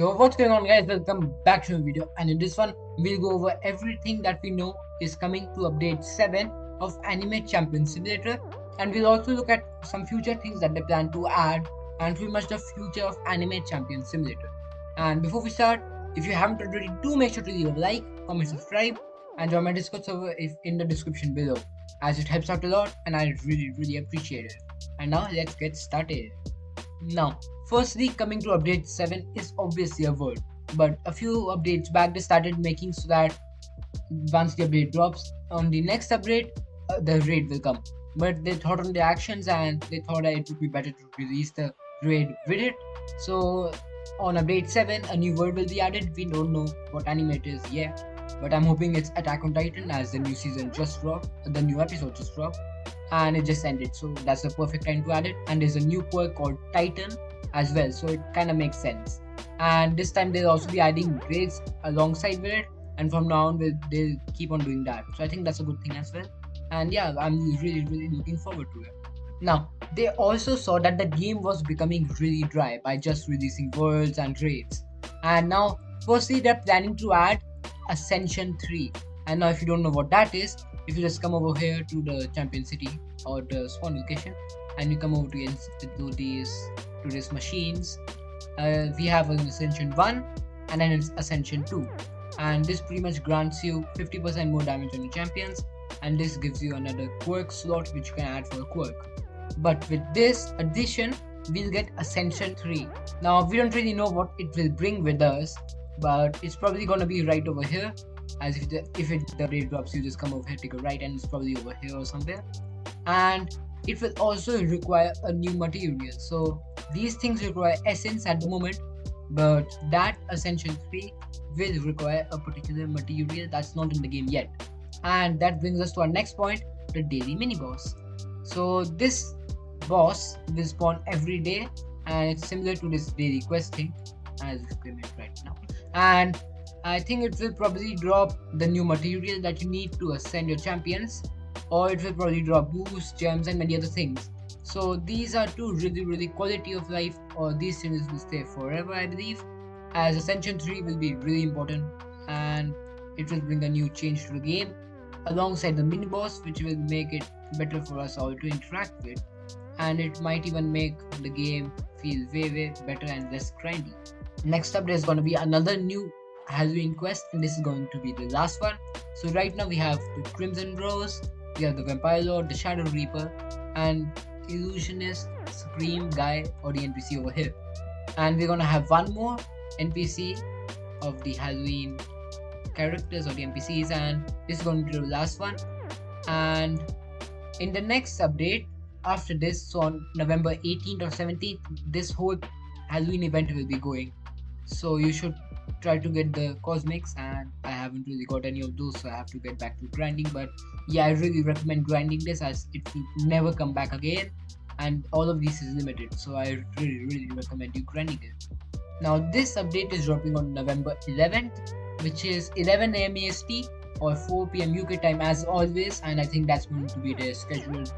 So what's going on, guys? Welcome back to the video, and in this one we'll go over everything that we know is coming to update 7 of Anime Champion Simulator, and we'll also look at some future things that they plan to add and pretty much the future of Anime Champion Simulator. And before we start, if you haven't already, do make sure to leave a like, comment, subscribe, and join my Discord server if in the description below, as it helps out a lot and I really appreciate it. And now let's get started. Now, firstly, coming to update 7 is obviously a word, but a few updates back they started making so that once the update drops, on the next update, the raid will come. But they thought on the actions and they thought that it would be better to release the raid with it. So, on update 7, a new word will be added. We don't know what anime it is yet, but I'm hoping it's Attack on Titan as the new season just dropped, the new episode just dropped and it just ended, so that's the perfect time to add it. And there's a new quirk called Titan as well, so it kind of makes sense. And this time they'll also be adding grades alongside with it, and from now on they'll keep on doing that, so I think that's a good thing as well. And yeah, I'm really looking forward to it. Now, they also saw that the game was becoming really dry by just releasing worlds and raids, and now firstly they're planning to add Ascension 3. And now if you don't know what that is, if you just come over here to the champion city or the spawn location and you come over to these machines, we have an Ascension 1 and then it's Ascension 2, and this pretty much grants you 50% more damage on your champions, and this gives you another quirk slot which you can add for a quirk. But with this addition we'll get Ascension 3. Now we don't really know what it will bring with us, but it's probably gonna be right over here, as if the raid drops, you just come over here, take a right, and it's probably over here or somewhere. And it will also require a new material, so these things require essence at the moment, but that Ascension 3 will require a particular material that's not in the game yet. And that brings us to our next point, the daily mini boss. So this boss will spawn every day, and it's similar to this daily quest thing. I'll explain it right now. And I think it will probably drop the new material that you need to ascend your champions, or it will probably drop boosts, gems, and many other things. So these are two really quality of life, or these things will stay forever, I believe, as Ascension 3 will be really important, and it will bring a new change to the game alongside the mini boss, which will make it better for us all to interact with, and it might even make the game feel way better and less grindy. Next up, there's going to be another new Halloween quest, and this is going to be the last one. So right now we have the Crimson Rose, we have the Vampire Lord, the Shadow Reaper, and Illusionist, Scream Guy, or the NPC over here. And we're gonna have one more NPC of the Halloween characters or the NPCs, and this is going to be the last one. And in the next update after this, so on November 18th or 17th, this whole Halloween event will be going. So you should try to get the cosmics, and I haven't really got any of those, so I have to get back to grinding. But yeah, I really recommend grinding this, as it will never come back again, and all of these is limited, so I really recommend you grinding it. Now this update is dropping on November 11th, which is 11 AM EST or 4 PM UK time as always, and I think that's going to be the scheduled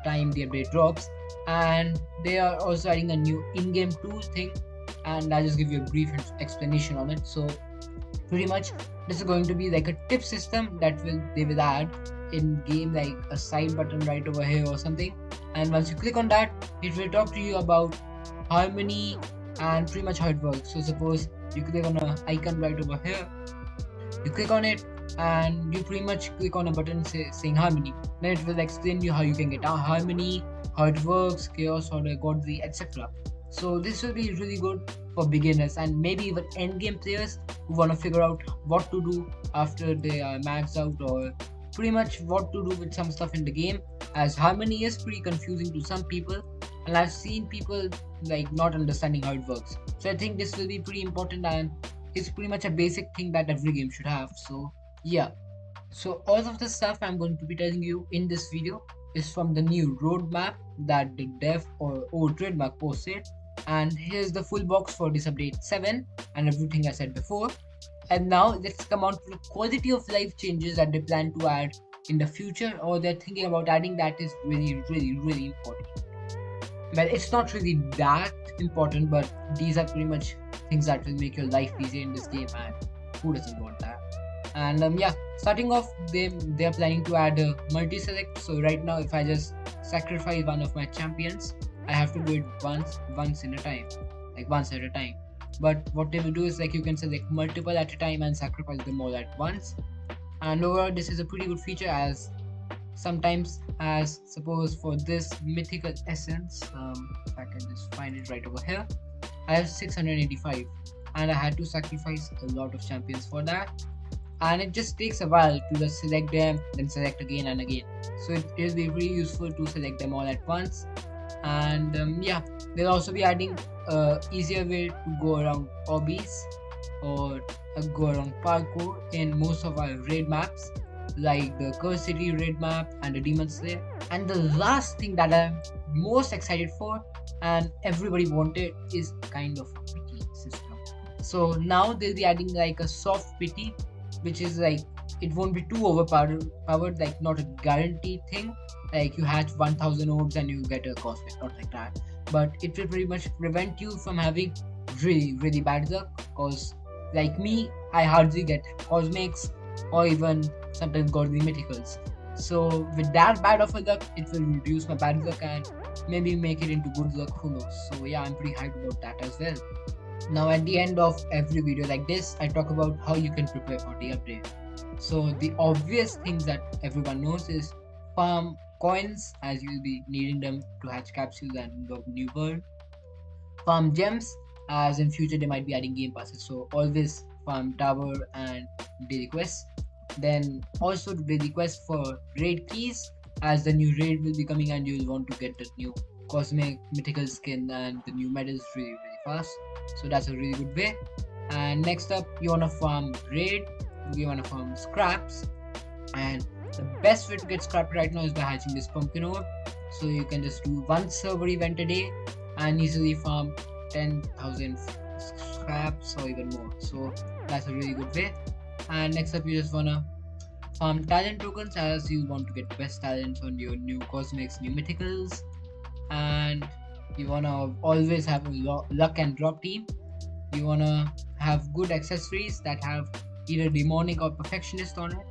time the update drops. And they are also adding a new in-game tool thing, and I'll just give you a brief explanation on it. So pretty much this is going to be like a tip system that they will add in game, like a side button right over here or something, and once you click on that, it will talk to you about harmony and pretty much how it works. So suppose you click on an icon right over here, you click on it and you pretty much click on a button saying harmony, then it will explain you how you can get harmony, how it works, chaos, how to godly, etc. So this will be really good for beginners and maybe even end game players who want to figure out what to do after they are maxed out, or pretty much what to do with some stuff in the game, as harmony is pretty confusing to some people, and I've seen people like not understanding how it works. So I think this will be pretty important, and it's pretty much a basic thing that every game should have. So yeah, so all of the stuff I'm going to be telling you in this video is from the new roadmap that the dev or trademark posted, and here's the full box for this update 7 and everything I said before. And now let's come on to the quality of life changes that they plan to add in the future, or they're thinking about adding, that is really important. Well, it's not really that important, but these are pretty much things that will make your life easier in this game, and who doesn't want that? And yeah, starting off, they're planning to add a multi-select. So right now, if I just sacrifice one of my champions, I have to do it once in a time, like once at a time. But what they will do is, like, you can select multiple at a time and sacrifice them all at once. And overall, this is a pretty good feature, as sometimes, as suppose for this mythical essence, if I can just find it right over here, I have 685, and I had to sacrifice a lot of champions for that, and it just takes a while to just select them, then select again and again. So it will be really useful to select them all at once. And yeah, they'll also be adding easier way to go around hobbies, or go around parkour in most of our raid maps, like the Curse City raid map and the Demon Slayer. And the last thing that I'm most excited for, and everybody wanted, is kind of a pity system. So now they'll be adding like a soft pity, which is like, it won't be too overpowered, like not a guaranteed thing, like you hatch 1000 orbs and you get a cosmic, not like that. But it will pretty much prevent you from having really bad luck, because like me, I hardly get cosmics, or even sometimes godly mythicals. So with that bad of a luck, it will reduce my bad luck and maybe make it into good luck, who knows. So yeah, I'm pretty hyped about that as well. Now at the end of every video like this, I talk about how you can prepare for the update. So the obvious things that everyone knows is farm coins, as you'll be needing them to hatch capsules and unlock new world. Farm gems, as in future they might be adding game passes, so always farm tower and daily quests. Then also do daily quest for raid keys, as the new raid will be coming and you will want to get the new cosmic mythical skin and the new medals really fast. So that's a really good way. And next up, you want to farm raid, you want to farm scraps, and the best way to get scrap right now is by hatching this pumpkin orb. So you can just do one server event a day and easily farm 10,000 scraps or even more. So that's a really good way. And next up, you just wanna farm talent tokens, as you want to get best talents on your new cosmics, new mythicals. And you wanna always have a luck and drop team. You wanna have good accessories that have either demonic or perfectionist on it,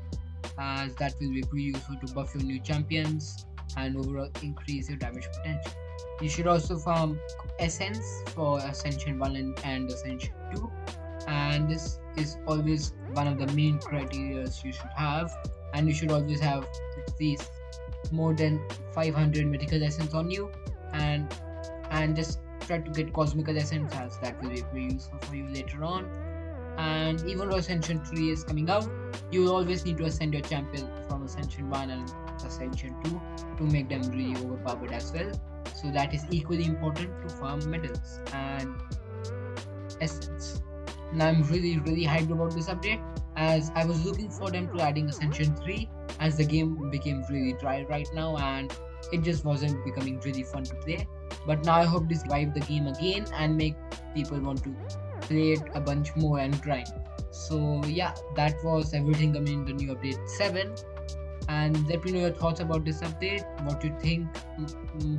as that will be pretty useful to buff your new champions and overall increase your damage potential. You should also farm essence for Ascension 1 and Ascension 2, and this is always one of the main criteria you should have. And you should always have at least more than 500 mythical essence on you, and just try to get cosmical essence, as that will be pretty useful for you later on. And even though Ascension 3 is coming out, you will always need to ascend your champion from Ascension 1 and Ascension 2 to make them really overpowered as well. So that is equally important to farm medals and essence. Now I'm really hyped about this update, as I was looking for them to adding Ascension 3, as the game became really dry right now and it just wasn't becoming really fun to play. But now I hope this revive the game again and make people want to play it a bunch more and grind. So yeah, that was everything coming in the new update 7. And let me know your thoughts about this update, what you think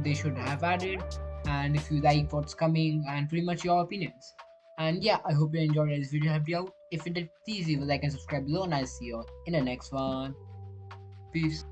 they should have added, and if you like what's coming, and pretty much your opinions. And yeah, I hope you enjoyed this video, helped you out. If you did, please leave a like and subscribe below, and I'll see you all in the next one. Peace.